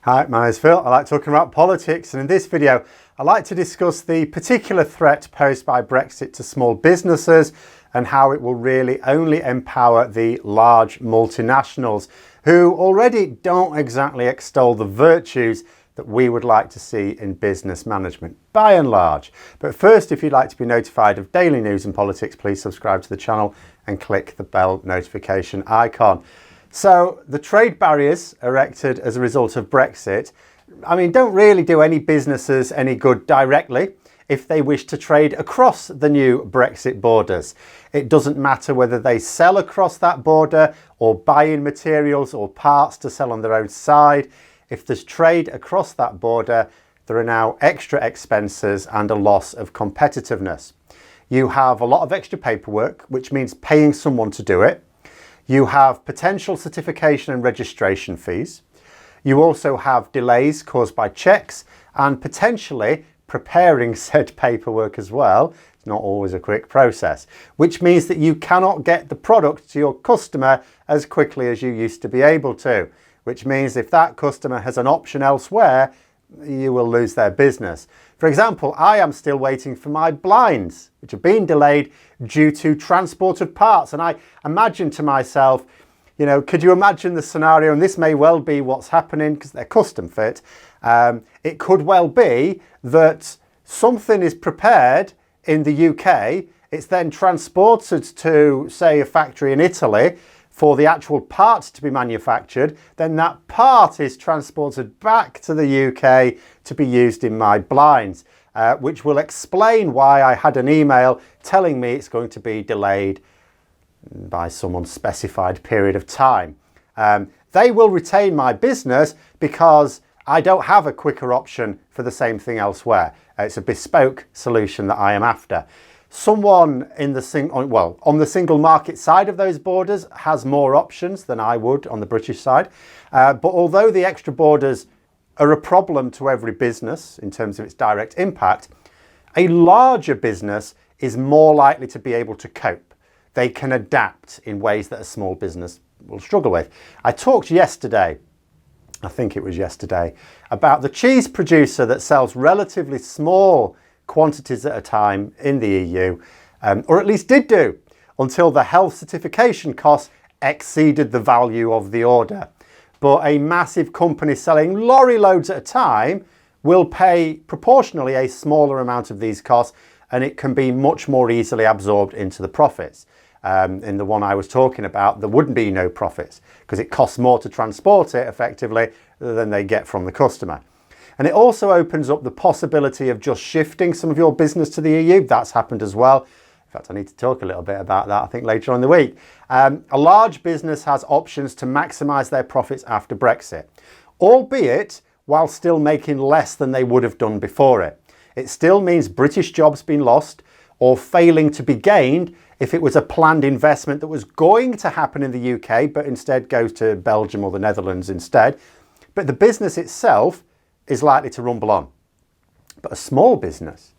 Hi, my name is Phil. I like talking about politics, and in this video I'd like to discuss the particular threat posed by Brexit to small businesses and how it will really only empower the large multinationals who already don't exactly extol the virtues that we would like to see in business management, by and large. But first, if you'd like to be notified of daily news and politics, please subscribe to the channel and click the bell notification icon. So the trade barriers erected as a result of Brexit, don't really do any businesses any good directly if they wish to trade across the new Brexit borders. It doesn't matter whether they sell across that border or buy in materials or parts to sell on their own side. If there's trade across that border, there are now extra expenses and a loss of competitiveness. You have a lot of extra paperwork, which means paying someone to do it. You have potential certification and registration fees. You also have delays caused by checks and potentially preparing said paperwork as well. It's not always a quick process, which means that you cannot get the product to your customer as quickly as you used to be able to, which means if that customer has an option elsewhere, you will lose their business. For example, I am still waiting for my blinds, which have been delayed due to transport of parts. And I imagine to myself, could you imagine the scenario, and this may well be what's happening because they're custom fit. It could well be that something is prepared in the UK, it's then transported to, say, a factory in Italy for the actual parts to be manufactured, then that part is transported back to the UK to be used in my blinds, which will explain why I had an email telling me it's going to be delayed by some unspecified period of time. They will retain my business because I don't have a quicker option for the same thing elsewhere. It's a bespoke solution that I am after. Someone on the single market side of those borders has more options than I would on the British side. But although the extra borders are a problem to every business in terms of its direct impact, a larger business is more likely to be able to cope. They can adapt in ways that a small business will struggle with. I talked yesterday, I think it was yesterday, about the cheese producer that sells relatively small quantities at a time in the EU, or at least did do, until the health certification costs exceeded the value of the order. But a massive company selling lorry loads at a time will pay proportionally a smaller amount of these costs, and it can be much more easily absorbed into the profits. In the one I was talking about, there wouldn't be no profits because it costs more to transport it effectively than they get from the customer. And it also opens up the possibility of just shifting some of your business to the EU. That's happened as well. In fact, I need to talk a little bit about that, I think, later on in the week. A large business has options to maximise their profits after Brexit, albeit while still making less than they would have done before it. It still means British jobs being lost or failing to be gained if it was a planned investment that was going to happen in the UK, but instead goes to Belgium or the Netherlands instead. But the business itself is likely to rumble on. But a small business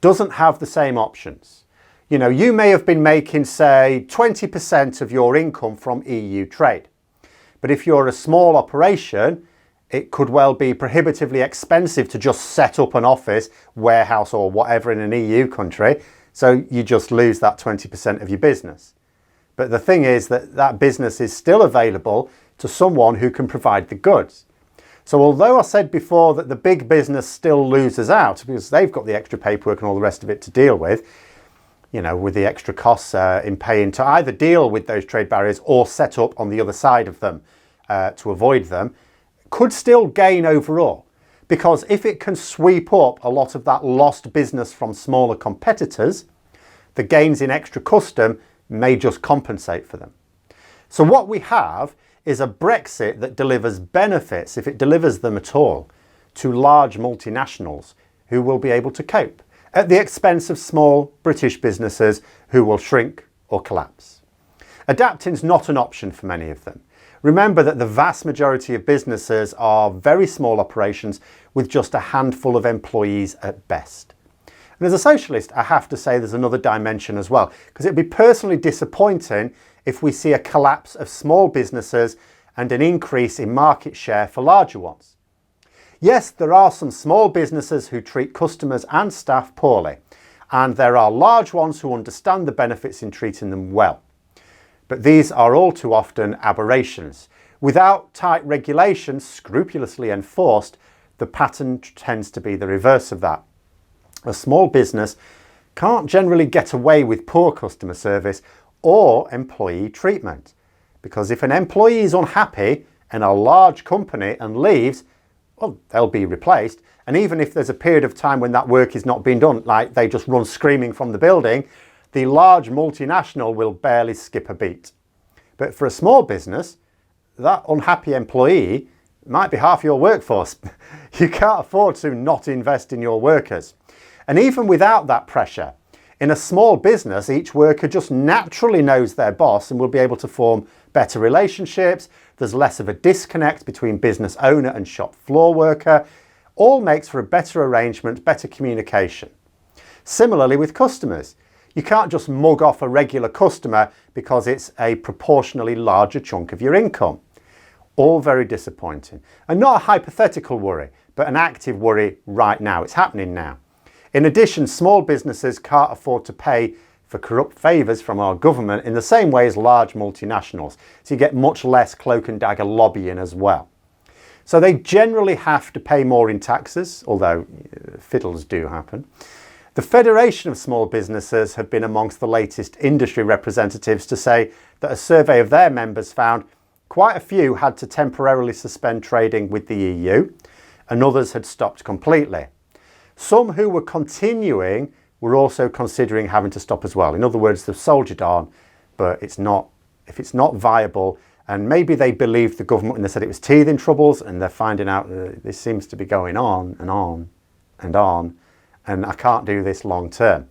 doesn't have the same options. You may have been making, say, 20% of your income from EU trade. But if you're a small operation, it could well be prohibitively expensive to just set up an office, warehouse or whatever in an EU country. So you just lose that 20% of your business. But the thing is that that business is still available to someone who can provide the goods. So although I said before that the big business still loses out because they've got the extra paperwork and all the rest of it to deal with the extra costs in paying to either deal with those trade barriers or set up on the other side of them to avoid them, could still gain overall. Because if it can sweep up a lot of that lost business from smaller competitors, the gains in extra custom may just compensate for them. So what we have is a Brexit that delivers benefits, if it delivers them at all, to large multinationals who will be able to cope at the expense of small British businesses who will shrink or collapse. Adapting is not an option for many of them. Remember that the vast majority of businesses are very small operations with just a handful of employees at best. And as a socialist, I have to say there's another dimension as well, because it'd be personally disappointing if we see a collapse of small businesses and an increase in market share for larger ones. Yes, there are some small businesses who treat customers and staff poorly, and there are large ones who understand the benefits in treating them well. But these are all too often aberrations. Without tight regulations scrupulously enforced, the pattern tends to be the reverse of that. A small business can't generally get away with poor customer service or employee treatment, because if an employee is unhappy in a large company and leaves, well, they'll be replaced. And even if there's a period of time when that work is not being done, like they just run screaming from the building, the large multinational will barely skip a beat. But for a small business, that unhappy employee might be half your workforce. You can't afford to not invest in your workers. And even without that pressure, in a small business, each worker just naturally knows their boss and will be able to form better relationships. There's less of a disconnect between business owner and shop floor worker. All makes for a better arrangement, better communication. Similarly with customers. You can't just mug off a regular customer because it's a proportionally larger chunk of your income. All very disappointing. And not a hypothetical worry, but an active worry right now. It's happening now. In addition, small businesses can't afford to pay for corrupt favours from our government in the same way as large multinationals. So you get much less cloak and dagger lobbying as well. So they generally have to pay more in taxes, although fiddles do happen. The Federation of Small Businesses have been amongst the latest industry representatives to say that a survey of their members found quite a few had to temporarily suspend trading with the EU and others had stopped completely. Some who were continuing were also considering having to stop as well. In other words, they've soldiered on, but if it's not viable, and maybe they believed the government when they said it was teething troubles, and they're finding out that this seems to be going on and on and on, and I can't do this long term.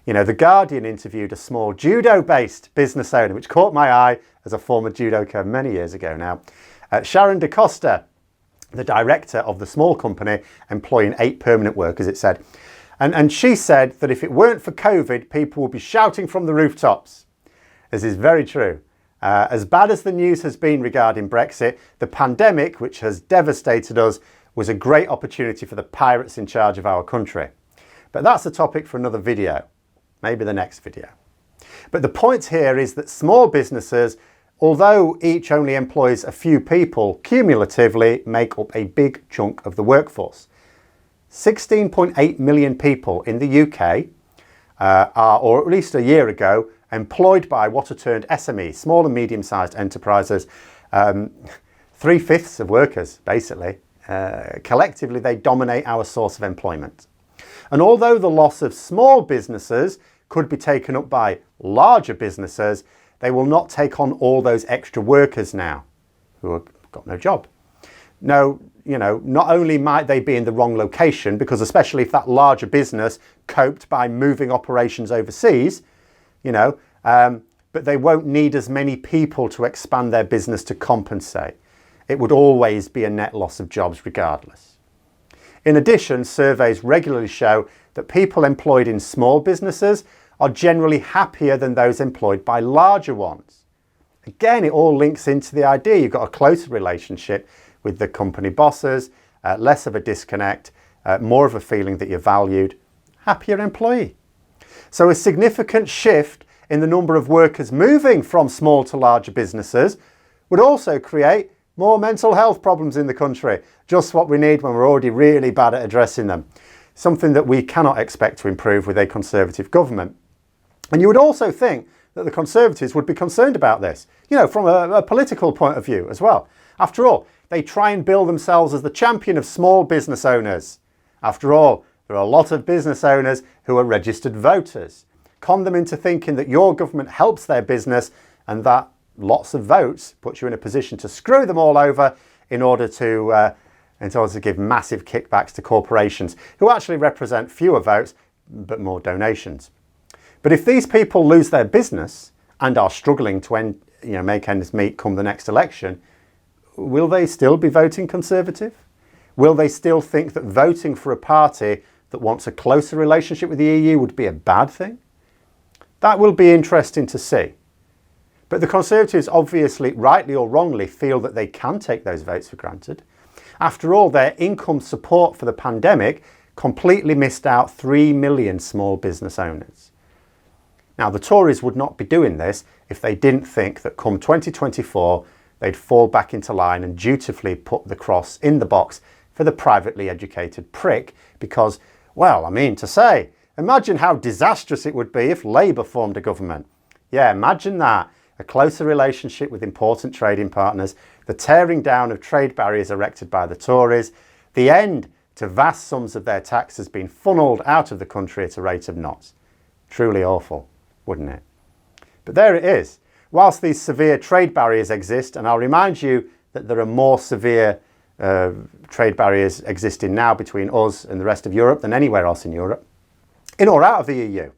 You know, The Guardian interviewed a small judo-based business owner, which caught my eye as a former judoka many years ago now. Sharon DaCosta, the director of the small company employing 8 permanent workers, it said. And she said that if it weren't for COVID, people would be shouting from the rooftops. This is very true. As bad as the news has been regarding Brexit, the pandemic, which has devastated us, was a great opportunity for the pirates in charge of our country. But that's a topic for another video, maybe the next video. But the point here is that small businesses, although each only employs a few people, cumulatively make up a big chunk of the workforce. 16.8 million people in the UK are, or at least a year ago, employed by what are termed SMEs, small and medium-sized enterprises. 3/5 of workers, basically. Collectively, they dominate our source of employment. And although the loss of small businesses could be taken up by larger businesses, they will not take on all those extra workers now who have got no job. No, not only might they be in the wrong location, because especially if that larger business coped by moving operations overseas, but they won't need as many people to expand their business to compensate. It would always be a net loss of jobs regardless. In addition, surveys regularly show that people employed in small businesses are generally happier than those employed by larger ones. Again, it all links into the idea you've got a closer relationship with the company bosses, less of a disconnect, more of a feeling that you're valued, happier employee. So a significant shift in the number of workers moving from small to larger businesses would also create more mental health problems in the country. Just what we need when we're already really bad at addressing them. Something that we cannot expect to improve with a Conservative government. And you would also think that the Conservatives would be concerned about this, from a political point of view as well. After all, they try and bill themselves as the champion of small business owners. After all, there are a lot of business owners who are registered voters. Con them into thinking that your government helps their business and that lots of votes puts you in a position to screw them all over in order to give massive kickbacks to corporations who actually represent fewer votes but more donations. But if these people lose their business and are struggling to make ends meet come the next election, will they still be voting Conservative? Will they still think that voting for a party that wants a closer relationship with the EU would be a bad thing? That will be interesting to see. But the Conservatives obviously, rightly or wrongly, feel that they can take those votes for granted. After all, their income support for the pandemic completely missed out 3 million small business owners. Now, the Tories would not be doing this if they didn't think that come 2024, they'd fall back into line and dutifully put the cross in the box for the privately educated prick because, well, I mean to say, imagine how disastrous it would be if Labour formed a government. Yeah, imagine that. A closer relationship with important trading partners, the tearing down of trade barriers erected by the Tories, the end to vast sums of their taxes being funnelled out of the country at a rate of knots. Truly awful, wouldn't it? But there it is. Whilst these severe trade barriers exist, and I'll remind you that there are more severe trade barriers existing now between us and the rest of Europe than anywhere else in Europe, in or out of the EU.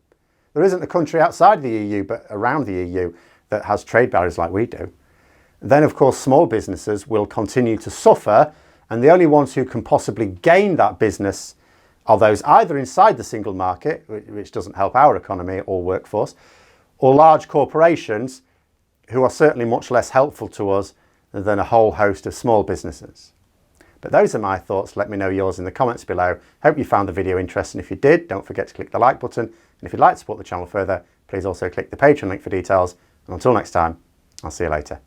There isn't a country outside the EU, but around the EU, that has trade barriers like we do. Then, of course, small businesses will continue to suffer, and the only ones who can possibly gain that business are those either inside the single market, which doesn't help our economy or workforce, or large corporations who are certainly much less helpful to us than a whole host of small businesses. But those are my thoughts. Let me know yours in the comments below. Hope you found the video interesting. If you did, don't forget to click the like button. And if you'd like to support the channel further, please also click the Patreon link for details. And until next time, I'll see you later.